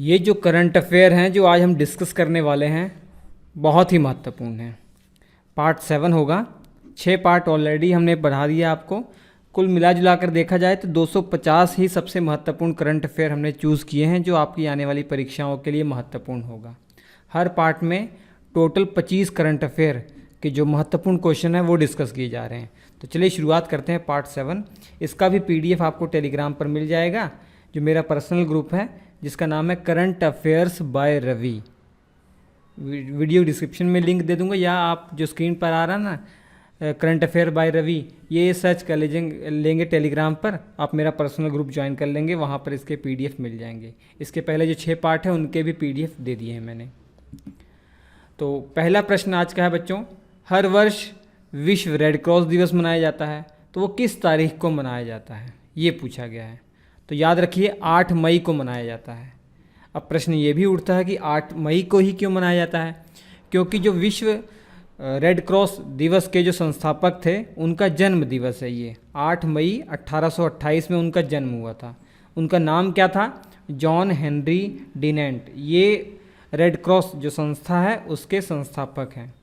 ये जो current affair हैं जो आज हम डिस्कस करने वाले हैं बहुत ही महत्वपूर्ण हैं। पार्ट 7 होगा। 6 पार्ट ऑलरेडी हमने बढ़ा दिया आपको। कुल मिला जुला कर देखा जाए तो 250 ही सबसे महत्वपूर्ण करंट अफेयर हमने चूज़ किए हैं जो आपकी आने वाली परीक्षाओं के लिए महत्वपूर्ण होगा। हर पार्ट में टोटल 25 करंट अफेयर के जो महत्वपूर्ण क्वेश्चन हैं वो डिस्कस किए जा रहे हैं। तो चलिए शुरुआत करते हैं पार्ट 7। इसका भी PDF आपको टेलीग्राम पर मिल जाएगा, जो मेरा पर्सनल ग्रुप है जिसका नाम है current affairs by Ravi. Video description में लिंक दे दूंगा, या आप जो स्क्रीन पर आ रहा है ना करंट अफेयर बाय रवि, ये सर्च कर लेंगे टेलीग्राम पर, आप मेरा पर्सनल ग्रुप ज्वाइन कर लेंगे, वहाँ पर इसके PDF मिल जाएंगे। इसके पहले जो 6 पार्ट हैं उनके भी PDF दे दिए हैं मैंने। तो पहला प्रश्न आज का है बच्चों, हर वर्ष विश्व रेड क्रॉस दिवस मनाया जाता है, तो वो किस तारीख को मनाया जाता है, ये पूछा गया है। तो याद रखिए 8 मई को मनाया जाता है। अब प्रश्न ये भी उठता है कि 8 मई को ही क्यों मनाया जाता है, क्योंकि जो विश्व रेड क्रॉस दिवस के जो संस्थापक थे उनका जन्म दिवस है ये। 8 मई 1828 में उनका जन्म हुआ था। उनका नाम क्या था? John Henry Dunant. ये रेड क्रॉस जो संस्था है उसके संस्थापक हैं।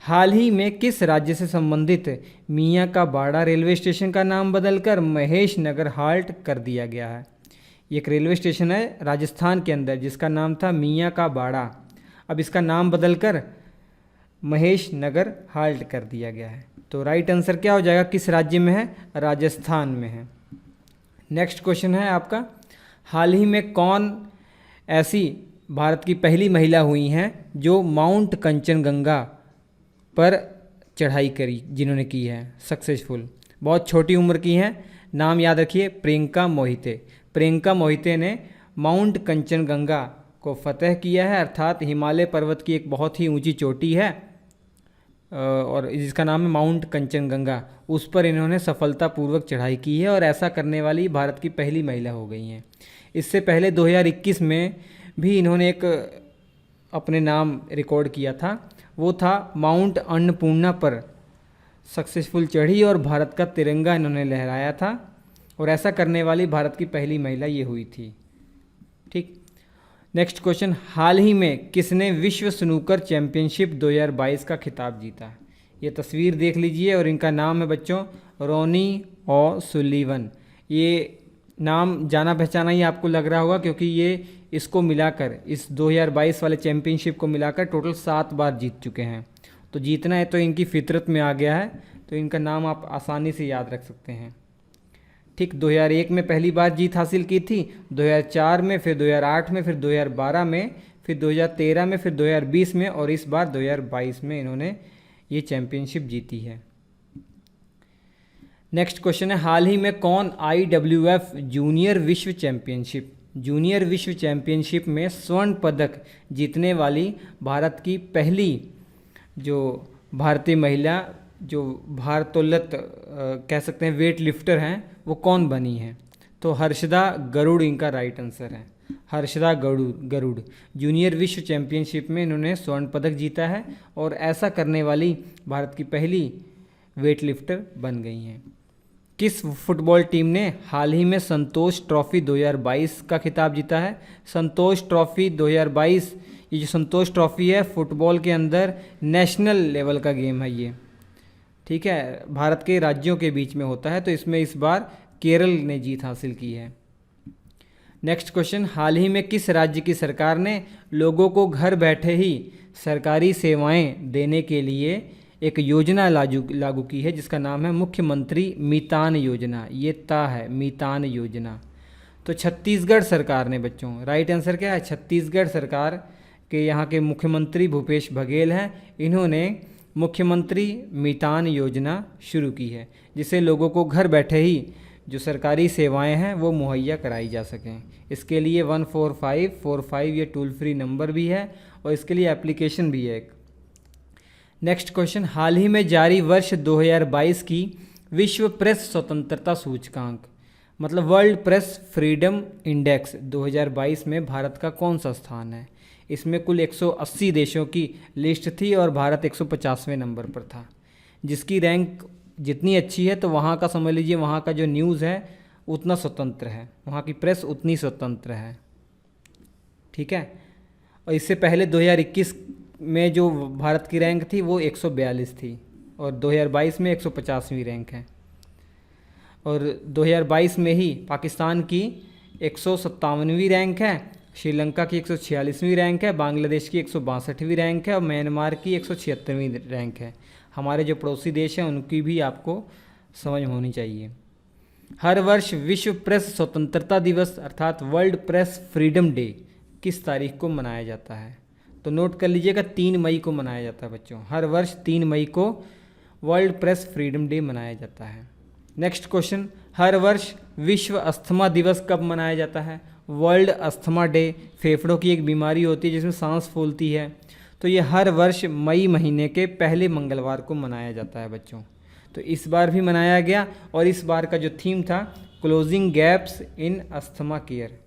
हाल ही में किस राज्य से संबंधित मियाँ का बाड़ा रेलवे स्टेशन का नाम बदलकर महेश नगर हाल्ट कर दिया गया है? ये एक रेलवे स्टेशन है राजस्थान के अंदर जिसका नाम था मियाँ का बाड़ा, अब इसका नाम बदलकर महेश नगर हाल्ट कर दिया गया है। तो राइट आंसर क्या हो जाएगा? किस राज्य में है? राजस्थान में है। नेक्स्ट क्वेश्चन है आपका, हाल ही में कौन ऐसी भारत की पहली महिला हुई हैं जो माउंट कंचनजंगा पर चढ़ाई करी, जिन्होंने की है सक्सेसफुल? बहुत छोटी उम्र की हैं। नाम याद रखिए, प्रियंका मोहिते। प्रियंका मोहिते ने माउंट कंचनजंगा को फतह किया है, अर्थात हिमालय पर्वत की एक बहुत ही ऊंची चोटी है और जिसका नाम है माउंट कंचनजंगा। उस पर इन्होंने सफलतापूर्वक चढ़ाई की है और ऐसा करने वाली भारत की पहली महिला हो गई हैं। इससे पहले 2021 में भी इन्होंने एक अपने नाम रिकॉर्ड किया था, वो था माउंट अन्नपूर्णा पर सक्सेसफुल चढ़ी और भारत का तिरंगा इन्होंने लहराया था, और ऐसा करने वाली भारत की पहली महिला ये हुई थी। ठीक। नेक्स्ट क्वेश्चन, हाल ही में किसने विश्व स्नूकर चैंपियनशिप 2022 का खिताब जीता? ये तस्वीर देख लीजिए और इनका नाम है बच्चों रोनी ओसुलिवन। ये नाम जाना पहचाना ही आपको लग रहा होगा, क्योंकि ये इसको मिलाकर इस 2022 वाले चैंपियनशिप को मिलाकर टोटल 7 बार जीत चुके हैं। तो जीतना है तो इनकी फितरत में आ गया है, तो इनका नाम आप आसानी से याद रख सकते हैं। ठीक, 2001 में पहली बार जीत हासिल की थी, 2004 में, फिर 2008 में, फिर 2012 में, फिर 2013 में, फिर 2020 में, और इस बार 2022 में इन्होंने ये चैंपियनशिप जीती है। नेक्स्ट क्वेश्चन है, हाल ही में कौन IWF जूनियर विश्व चैंपियनशिप में स्वर्ण पदक जीतने वाली भारत की पहली जो भारतीय महिला जो भारोत्तोलक कह सकते हैं वेट लिफ्टर हैं, वो कौन बनी है? तो हर्षदा गरुड़ इनका राइट आंसर है। हर्षदा गरुड़ जूनियर विश्व चैंपियनशिप में इन्होंने स्वर्ण पदक जीता है और ऐसा करने वाली भारत की पहली वेट लिफ्टर बन गई हैं। किस फुटबॉल टीम ने हाल ही में संतोष ट्रॉफी 2022 का खिताब जीता है? संतोष ट्रॉफी 2022, ये जो संतोष ट्रॉफी है फुटबॉल के अंदर नेशनल लेवल का गेम है ये। ठीक है, भारत के राज्यों के बीच में होता है, तो इसमें इस बार केरल ने जीत हासिल की है। नेक्स्ट क्वेश्चन, हाल ही में किस राज्य की सरकार ने लोगों को घर बैठे ही सरकारी सेवाएं देने के लिए एक योजना लागू की है जिसका नाम है मुख्यमंत्री मितान योजना? ये ता है मितान योजना। तो छत्तीसगढ़ सरकार ने बच्चों, राइट आंसर क्या है? छत्तीसगढ़ सरकार के यहाँ के मुख्यमंत्री भूपेश बघेल हैं, इन्होंने मुख्यमंत्री मितान योजना शुरू की है जिससे लोगों को घर बैठे ही जो सरकारी सेवाएं हैं वो मुहैया कराई जा सकें। इसके लिए 14545 ये टोल फ्री नंबर भी है और इसके लिए एप्लीकेशन भी है एक। नेक्स्ट क्वेश्चन, हाल ही में जारी वर्ष 2022 की विश्व प्रेस स्वतंत्रता सूचकांक मतलब वर्ल्ड प्रेस फ्रीडम इंडेक्स 2022 में भारत का कौन सा स्थान है? इसमें कुल 180 देशों की लिस्ट थी और भारत 150वें नंबर पर था। जिसकी रैंक जितनी अच्छी है तो वहाँ का समझ लीजिए वहाँ का जो न्यूज़ है उतना स्वतंत्र है, वहाँ की प्रेस उतनी स्वतंत्र है। ठीक है। और इससे पहले 2021 में जो भारत की रैंक थी वो 142 थी और 2022 में 150वीं रैंक है। और 2022 में ही पाकिस्तान की 157वीं रैंक है, श्रीलंका की 146वीं रैंक है, बांग्लादेश की 162वीं रैंक है और म्यांमार की 176वीं रैंक है। हमारे जो पड़ोसी देश हैं उनकी भी आपको समझ में होनी चाहिए। हर वर्ष विश्व प्रेस स्वतंत्रता दिवस अर्थात वर्ल्ड प्रेस फ्रीडम डे किस तारीख को मनाया जाता है? तो नोट कर लीजिएगा, 3 मई को मनाया जाता है बच्चों। हर वर्ष 3 मई को वर्ल्ड प्रेस फ्रीडम डे मनाया जाता है। नेक्स्ट क्वेश्चन, हर वर्ष विश्व अस्थमा दिवस कब मनाया जाता है? World asthma day. फेफड़ों की एक बीमारी होती है जिसमें सांस फूलती है, तो ये हर वर्ष मई महीने के पहले मंगलवार को मनाया जाता है बच्चों। तो इस बार भी मनाया गया और इस बार का जो थीम था closing gaps in asthma care.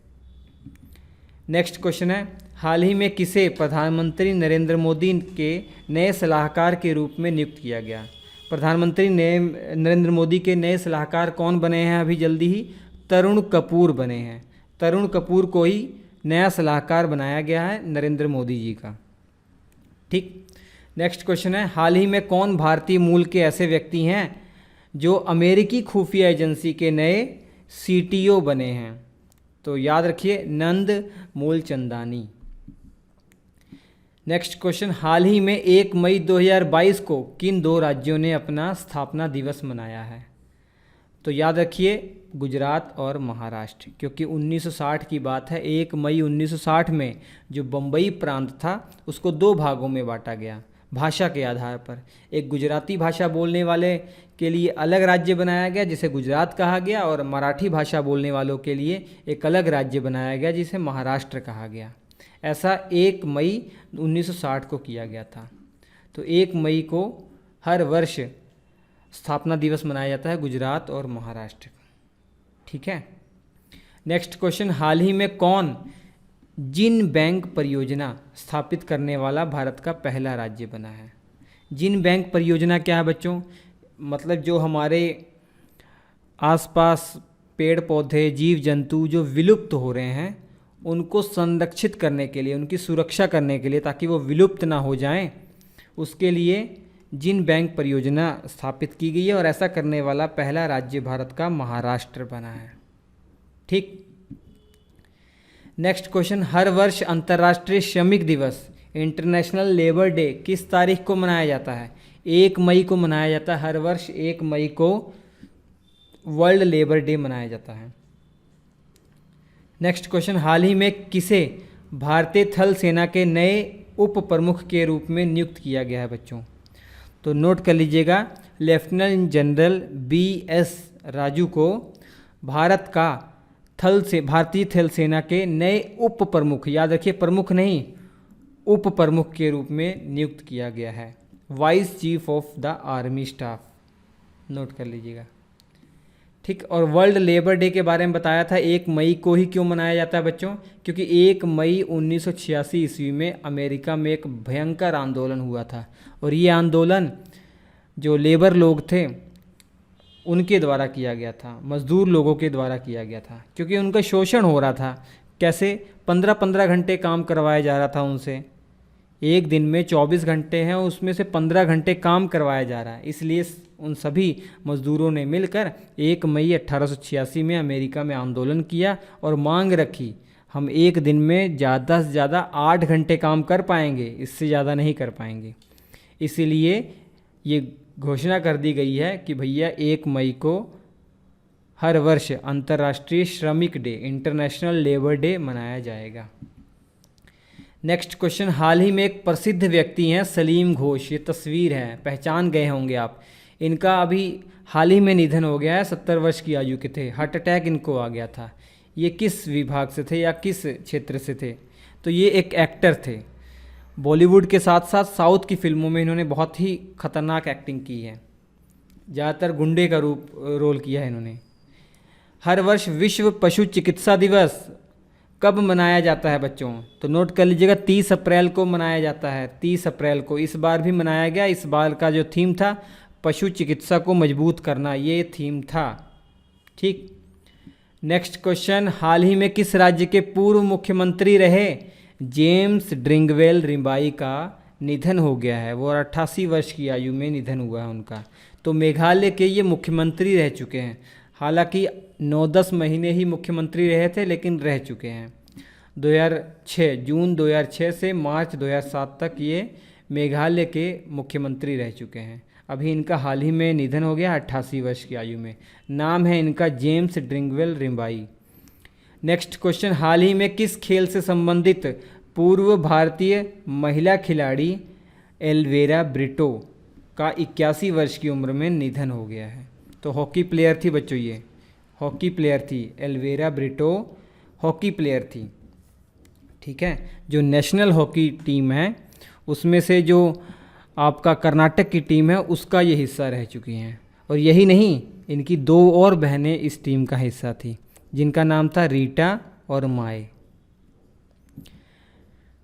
Next question है, हाल ही में किसे प्रधानमंत्री नरेंद्र मोदी के नए सलाहकार के रूप में नियुक्त किया गया? प्रधानमंत्री नरेंद्र मोदी के नए सलाहकार कौन बने हैं? अभी जल्दी ही तरुण कपूर बने हैं। तरुण कपूर को ही नया सलाहकार बनाया गया है नरेंद्र मोदी जी का। ठीक। नेक्स्ट क्वेश्चन है, हाल ही में कौन भारतीय मूल के ऐसे व्यक्ति हैं जो अमेरिकी खुफिया एजेंसी के नए CTO बने हैं? तो याद रखिए, नंद मूलचंदानी। नेक्स्ट क्वेश्चन, हाल ही में 1 मई 2022 को किन 2 राज्यों ने अपना स्थापना दिवस मनाया है? तो याद रखिए, गुजरात और महाराष्ट्र, क्योंकि 1960 की बात है। 1 मई 1960 में जो बम्बई प्रांत था उसको 2 भागों में बांटा गया भाषा के आधार पर। एक गुजराती भाषा बोलने वाले के लिए अलग राज्य बनाया गया जिसे गुजरात कहा गया, और मराठी भाषा बोलने वालों के लिए एक अलग राज्य बनाया गया जिसे महाराष्ट्र कहा गया। ऐसा 1 मई 1960 को किया गया था। तो 1 मई को हर वर्ष स्थापना दिवस मनाया जाता है गुजरात और महाराष्ट्र का। ठीक है। नेक्स्ट क्वेश्चन, हाल ही में कौन जिन बैंक परियोजना स्थापित करने वाला भारत का पहला राज्य बना है? जिन बैंक परियोजना क्या है बच्चों? मतलब जो हमारे आसपास पेड़ पौधे जीव जंतु जो विलुप्त हो रहे हैं उनको संरक्षित करने के लिए, उनकी सुरक्षा करने के लिए, ताकि वो विलुप्त ना हो जाएं, उसके लिए जिन बैंक परियोजना स्थापित की गई है और ऐसा करने वाला पहला राज्य भारत का महाराष्ट्र बना है। ठीक। नेक्स्ट क्वेश्चन, हर वर्ष अंतर्राष्ट्रीय श्रमिक दिवस इंटरनेशनल लेबर डे किस तारीख को मनाया जाता है? 1 मई को मनाया जाता है। हर वर्ष 1 मई को वर्ल्ड लेबर डे मनाया जाता है। नेक्स्ट क्वेश्चन, हाल ही में किसे भारतीय थल सेना के नए उप प्रमुख के रूप में नियुक्त किया गया है बच्चों? तो नोट कर लीजिएगा, लेफ्टिनेंट जनरल BS राजू को भारतीय थल सेना के नए उप प्रमुख, याद रखिए प्रमुख नहीं, उप प्रमुख के रूप में नियुक्त किया गया है। Vice chief of the army staff, note कर लीजिएगा। ठीक। और वर्ल्ड लेबर डे के बारे में बताया था 1 मई को ही क्यों मनाया जाता है बच्चों? क्योंकि 1 मई 1986 ईस्वी में अमेरिका में एक भयंकर आंदोलन हुआ था, और ये आंदोलन जो लेबर लोग थे उनके द्वारा किया गया था, मजदूर लोगों के द्वारा किया गया था, क्योंकि उनका शोषण हो रहा था। कैसे? 15-15 घंटे काम करवाया जा रहा था उनसे। एक दिन में 24 घंटे हैं, उसमें से 15 घंटे काम करवाया जा रहा है। इसलिए उन सभी मजदूरों ने मिलकर 1 मई 1886 में अमेरिका में आंदोलन किया और मांग रखी, हम एक दिन में ज़्यादा से ज़्यादा 8 घंटे काम कर पाएंगे, इससे ज़्यादा नहीं कर पाएंगे। इसीलिए ये घोषणा कर दी गई है कि भैया 1 मई को हर वर्ष अंतर्राष्ट्रीय श्रमिक डे, इंटरनेशनल लेबर डे मनाया जाएगा। नेक्स्ट क्वेश्चन, हाल ही में एक प्रसिद्ध व्यक्ति हैं सलीम घोष, ये तस्वीर है, पहचान गए होंगे आप। इनका अभी हाल ही में निधन हो गया है, 70 वर्ष की आयु के थे। हार्ट अटैक इनको आ गया था। ये किस विभाग से थे या किस क्षेत्र से थे? तो ये एक एक्टर थे। बॉलीवुड के साथ साथ साउथ की फिल्मों में इन्होंने बहुत ही खतरनाक एक्टिंग की है, ज़्यादातर गुंडे का रोल किया है इन्होंने। हर वर्ष विश्व पशु चिकित्सा दिवस कब मनाया जाता है बच्चों? तो नोट कर लीजिएगा, 30 अप्रैल को मनाया जाता है। 30 अप्रैल को इस बार भी मनाया गया। इस बार का जो थीम था पशु चिकित्सा को मजबूत करना, ये थीम था। ठीक। नेक्स्ट क्वेश्चन, हाल ही में किस राज्य के पूर्व मुख्यमंत्री रहे जेम्स ड्रिंगवेल रिम्बाई का निधन हो गया है? वो 88 वर्ष की आयु में निधन हुआ है उनका। तो मेघालय के ये मुख्यमंत्री रह चुके हैं, हालांकि 9-10 महीने ही मुख्यमंत्री रहे थे, लेकिन रह चुके हैं। 2006 जून 2006 से मार्च 2007 तक ये मेघालय के मुख्यमंत्री रह चुके हैं। अभी इनका हाल ही में निधन हो गया 88 वर्ष की आयु में। नाम है इनका जेम्स ड्रिंगवेल रिम्बाई। नेक्स्ट क्वेश्चन, हाल ही में किस खेल से संबंधित पूर्व भारतीय महिला खिलाड़ी एल्वेरा ब्रिटो का 81 वर्ष की उम्र में निधन हो गया है? तो हॉकी प्लेयर थी बच्चों, ये हॉकी प्लेयर थी, एल्वेरा ब्रिटो हॉकी प्लेयर थी। ठीक है, जो नेशनल हॉकी टीम है उसमें से जो आपका कर्नाटक की टीम है उसका ये हिस्सा रह चुकी हैं। और यही नहीं, इनकी 2 और बहनें इस टीम का हिस्सा थी, जिनका नाम था रीटा और माए।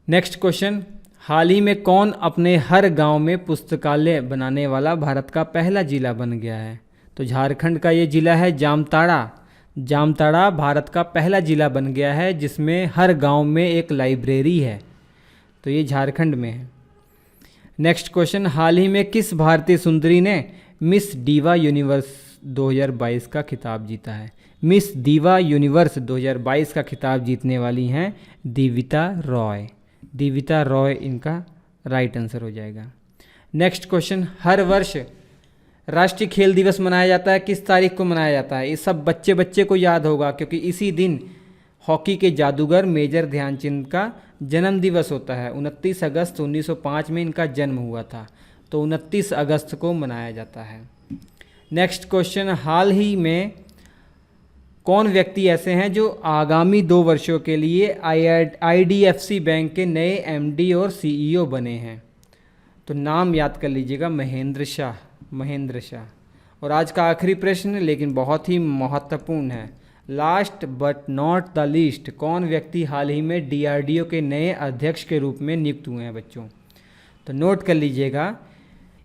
नेक्स्ट क्वेश्चन, हाल ही में कौन अपने हर गांव में पुस्तकालय बनाने वाला भारत का पहला जिला बन गया है? तो झारखंड का ये जिला है जामताड़ा। जामताड़ा भारत का पहला जिला बन गया है जिसमें हर गांव में एक लाइब्रेरी है। तो ये झारखंड में है। नेक्स्ट क्वेश्चन, हाल ही में किस भारतीय सुंदरी ने मिस दीवा यूनिवर्स 2022 का खिताब जीता है? मिस दीवा यूनिवर्स 2022 का खिताब जीतने वाली हैं दीविता रॉय। दीविता रॉय इनका राइट आंसर हो जाएगा। नेक्स्ट क्वेश्चन, हर वर्ष राष्ट्रीय खेल दिवस मनाया जाता है, किस तारीख को मनाया जाता है? ये सब बच्चे बच्चे को याद होगा, क्योंकि इसी दिन हॉकी के जादूगर मेजर ध्यानचंद का जन्म दिवस होता है। 29 अगस्त 1905 में इनका जन्म हुआ था, तो 29 अगस्त को मनाया जाता है। नेक्स्ट क्वेश्चन, हाल ही में कौन व्यक्ति ऐसे हैं जो आगामी 2 वर्षों के लिए IDFC बैंक के नए MD और CEO बने हैं? तो नाम याद कर लीजिएगा, महेंद्र शाह। महेंद्र शाह। और आज का आखिरी प्रश्न, लेकिन बहुत ही महत्वपूर्ण है, last but not the least, कौन व्यक्ति हाल ही में DRDO के नए अध्यक्ष के रूप में नियुक्त हुए हैं बच्चों? तो नोट कर लीजिएगा,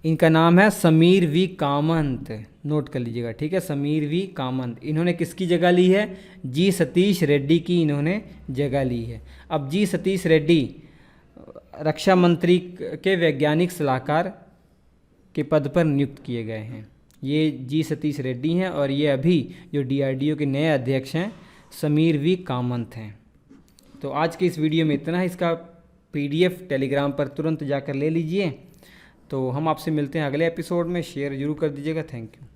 इनका नाम है समीर वी कामत। नोट कर लीजिएगा, ठीक है, समीर वी कामत। इन्होंने किसकी जगह ली है? जी सतीश रेड्डी की इन्होंने जगह ली है। अब जी सतीश रेड्डी रक्षा मंत्री के वैज्ञानिक सलाहकार के पद पर नियुक्त किए गए हैं। ये जी सतीश रेड्डी हैं और ये अभी जो DRDO के नए अध्यक्ष हैं समीर वी कामत हैं। तो आज के इस वीडियो में इतना है। इसका PDF टेलीग्राम पर तुरंत जाकर ले लीजिए। तो हम आपसे मिलते हैं अगले एपिसोड में। शेयर जरूर कर दीजिएगा। Thank you.